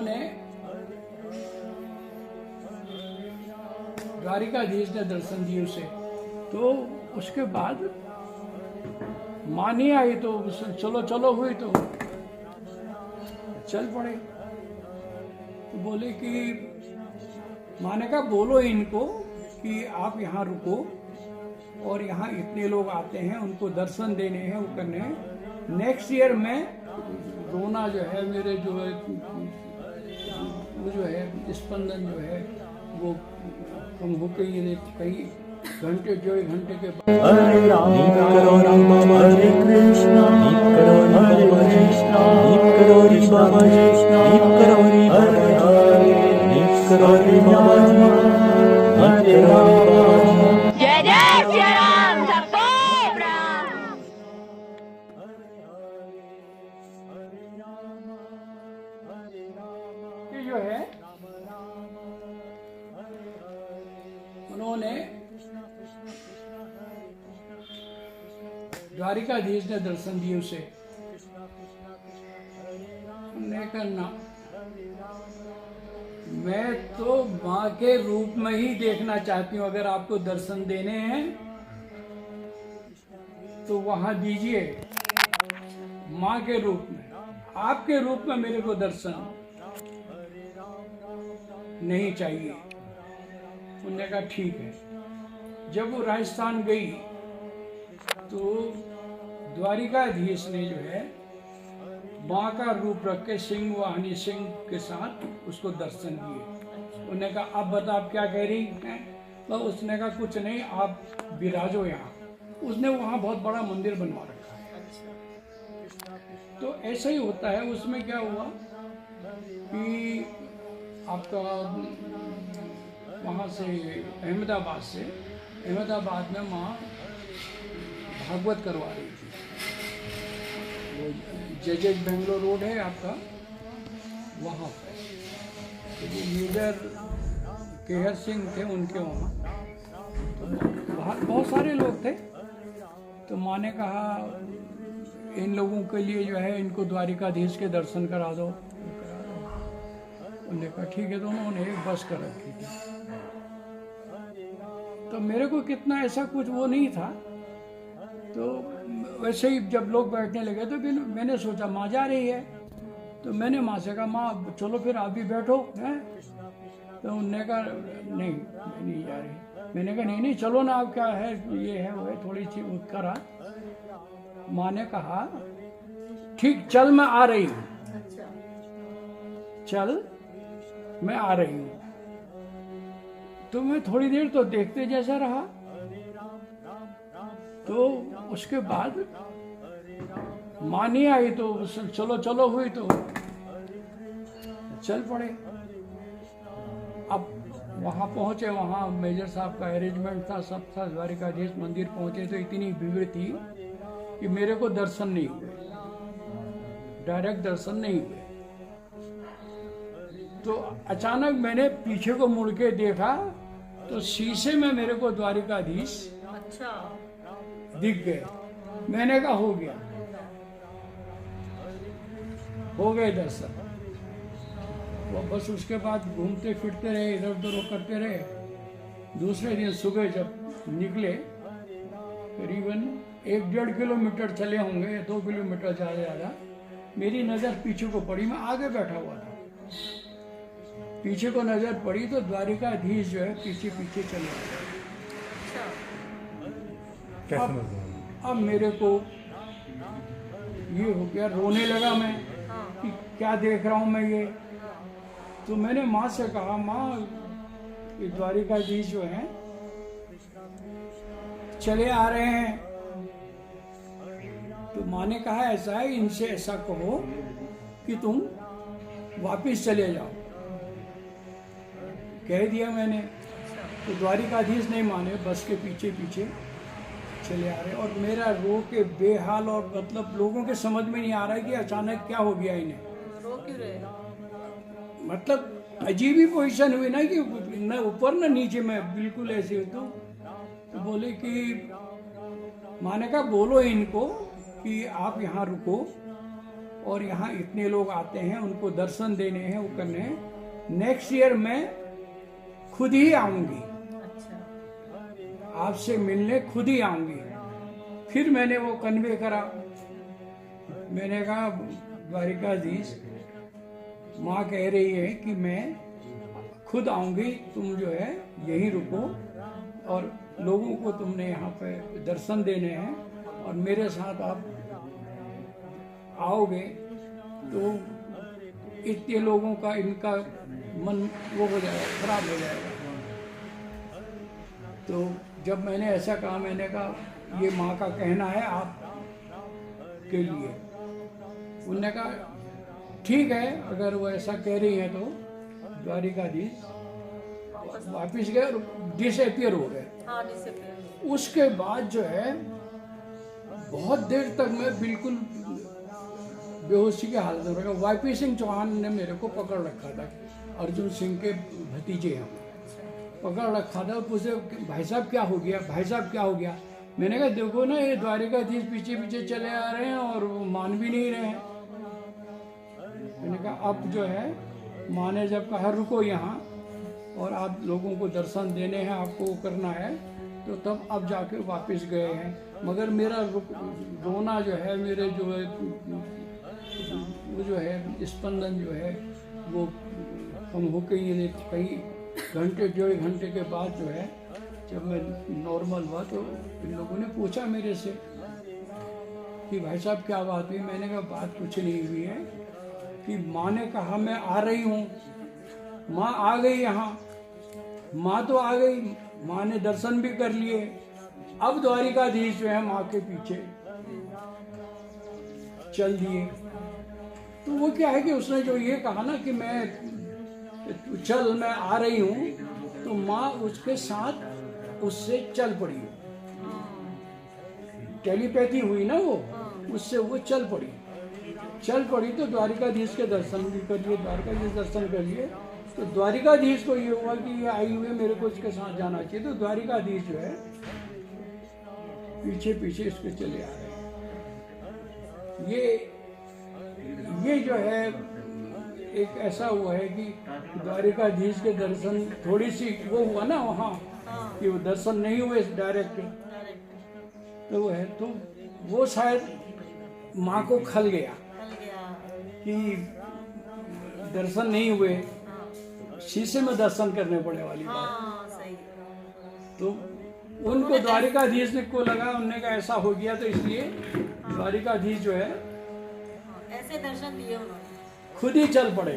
उन्होंने द्वारिकाधीश ने दर्शन दिए उसे, तो उसके बाद माँ नहीं आई तो चलो चलो हुई तो चल पड़े। तो बोले कि माँ ने कहा बोलो इनको कि आप यहाँ रुको और यहाँ इतने लोग आते हैं, उनको दर्शन देने हैं, वो करने हैं। नेक्स्ट ईयर में रोना जो है मेरे जो है वो जो है स्पंदन जो है वो कम हो गई, कई घंटे जो एक घंटे के बाद हरे राम हरे कृष्णा हरे कृष्णा करोरी बाबा कृष्णा करोरी हरे हरे करोरी बाबा हरे राम जय जय श्री राम सबको प्रणाम। ये जो है उन्होंने द्वारिकाधीश ने दर्शन दिए उसे, उन्होंने कहा ना, मैं तो माँ के रूप में ही देखना चाहती हूँ, अगर आपको दर्शन देने हैं तो वहां दीजिए माँ के रूप में, आपके रूप में मेरे को दर्शन नहीं चाहिए। उन्होंने कहा ठीक है। जब वो राजस्थान गई तो द्वारिकाधीश ने जो है माँ का रूप रख के सिंह वाहिनी सिंह के साथ उसको दर्शन दिए। उन्होंने कहा अब बता आप क्या कह रही हैं? तो उसने कहा कुछ नहीं, आप विराजो यहाँ। उसने वहाँ बहुत बड़ा मंदिर बनवा रखा है। तो ऐसा ही होता है। उसमें क्या हुआ कि आपका वहाँ से अहमदाबाद में माँ भागवत करवा रही थी। वो जजेज बेंगलोर रोड है आपका, वहाँ पर तो वो मेजर केहर सिंह थे उनके वहाँ, तो बाहर बहुत सारे लोग थे। तो माँ ने कहा इन लोगों के लिए जो है इनको द्वारिकाधीश के दर्शन करा दो। उन्होंने कहा ठीक है। तो उन्होंने एक बस कर रखी थी। तो मेरे को कितना ऐसा कुछ वो नहीं था। तो वैसे ही जब लोग बैठने लगे तो मैंने सोचा माँ जा रही है, तो मैंने माँ से कहा माँ चलो फिर आप भी बैठो हैं। तो उन्होंने कहा नहीं मैं नहीं जा रही। मैंने कहा नहीं चलो ना, आप क्या है ये है वो है, थोड़ी सी वो करा। माँ ने कहा ठीक चल मैं आ रही हूँ, चल मैं आ रही हूँ। तो मैं थोड़ी देर तो देखते जैसा रहा। तो उसके बाद माँ नहीं आई तो चलो चलो हुई तो चल पड़े। अब वहाँ पहुँचे, वहाँ मेजर साहब का अरेंजमेंट था, सब था। द्वारिकाधीश मंदिर पहुँचे तो इतनी भीड़ थी कि मेरे को दर्शन नहीं हुए, डायरेक्ट दर्शन नहीं हुए। तो अचानक मैंने पीछे को मुड़ के देखा तो शीशे में मेरे को द्वारिकाधीश दिख गए। मैंने कहा हो गए दर्शन। वो बस उसके बाद घूमते फिरते रहे, इधर उधर करते रहे। दूसरे दिन सुबह जब निकले, करीबन 1-1.5 किलोमीटर चले होंगे, 2 किलोमीटर ज़्यादा, मेरी नज़र पीछे को पड़ी। मैं आगे बैठा हुआ था, पीछे को नजर पड़ी तो द्वारिकाधीश जो है पीछे पीछे चले आए। अब मेरे को ये हो गया, रोने लगा मैं कि क्या देख रहा हूँ मैं ये। तो मैंने माँ से कहा माँ ये द्वारिकाधीश जो है चले आ रहे हैं। तो माँ ने कहा ऐसा है, इनसे ऐसा कहो कि तुम वापिस चले जाओ। कह दिया मैंने। तो द्वारिकाधीश नहीं माने, बस के पीछे पीछे चले आ रहे। और मेरा रो के बेहाल, और मतलब लोगों के समझ में नहीं आ रहा है कि अचानक क्या हो गया इन्हें। रो क्यों रहे? मतलब अजीब ही पोजीशन हुई ना कि न ऊपर न नीचे में, बिल्कुल ऐसे हो। तो बोले कि माँ ने कहा बोलो इनको कि आप यहाँ रुको और यहाँ इतने लोग आते हैं, उनको दर्शन देने हैं, वो करने हैं। नेक्स्ट ईयर मैं खुद ही आऊंगी, आपसे मिलने खुद ही आऊंगी। फिर मैंने वो कन्वे करा, मैंने कहा द्वारिकाधीश, माँ कह रही है कि मैं खुद आऊंगी, तुम जो है यहीं रुको और लोगों को तुमने यहाँ पे दर्शन देने हैं और मेरे साथ आप आओगे तो इतने लोगों का इनका मन वो हो जाएगा, खराब हो जाएगा। तो जब मैंने ऐसा कहा, मैंने कहा ये माँ का कहना है आप के लिए। उन्होंने कहा ठीक है, अगर वो ऐसा कह रही हैं तो। द्वारिकाधीश वापिस गए और डिसअपियर हो गए। उसके बाद जो है बहुत देर तक मैं बिल्कुल बेहोशी की हालत में रहा। वाईपी सिंह चौहान ने मेरे को पकड़ रखा था, अर्जुन सिंह के भतीजे हैं, पकड़ रखा था और पूछे भाई साहब क्या हो गया, भाई साहब क्या हो गया। मैंने कहा देखो ना, ये द्वारिकाधीश पीछे पीछे चले आ रहे हैं और वो मान भी नहीं रहे हैं। मैंने कहा अब जो है माँ ने जब कहा रुको यहाँ और आप लोगों को दर्शन देने हैं, आपको वो करना है, तो तब अब जाके वापस गए हैं। मगर मेरा रोना जो है, मेरे जो है वो जो है स्पंदन जो है वो कम हो गई। कई घंटे, 1.5 घंटे के बाद जो है जब मैं नॉर्मल हुआ तो इन लोगों ने पूछा मेरे से कि भाई साहब क्या बात हुई। मैंने कहा बात कुछ नहीं हुई है कि माँ ने कहा मैं आ रही हूँ, माँ आ गई यहाँ, माँ तो आ गई, माँ ने दर्शन भी कर लिए। अब द्वारिकाधीश जो है माँ के पीछे चल दिए। तो वो क्या है कि उसने जो ये कहा ना कि मैं चल, मैं आ रही हूँ, तो माँ उसके साथ उससे चल पड़ी। टेलीपैथी हुई ना वो, उससे वो चल पड़ी तो द्वारिकाधीश के दर्शन भी कर लिए, द्वारिकाधीश दर्शन कर लिए। तो द्वारिकाधीश को ये हुआ कि ये आई हुई है, मेरे को इसके साथ जाना चाहिए। तो द्वारिकाधीश जो है पीछे पीछे इसके चले आ रहे हैं। ये जो है एक ऐसा हुआ है कि द्वारिकाधीश के दर्शन थोड़ी सी वो हुआ ना वहाँ कि वो दर्शन नहीं हुए डायरेक्ट, तो वो है, तो वो शायद माँ को खल गया कि दर्शन नहीं हुए, शीशे में दर्शन करने पड़े वाली बात। तो उनको द्वारिकाधीश को लगा, उनने का ऐसा हो गया, तो इसलिए द्वारिकाधीश जो है ऐसे दर्शन दिए उन्होंने, खुद ही चल पड़े।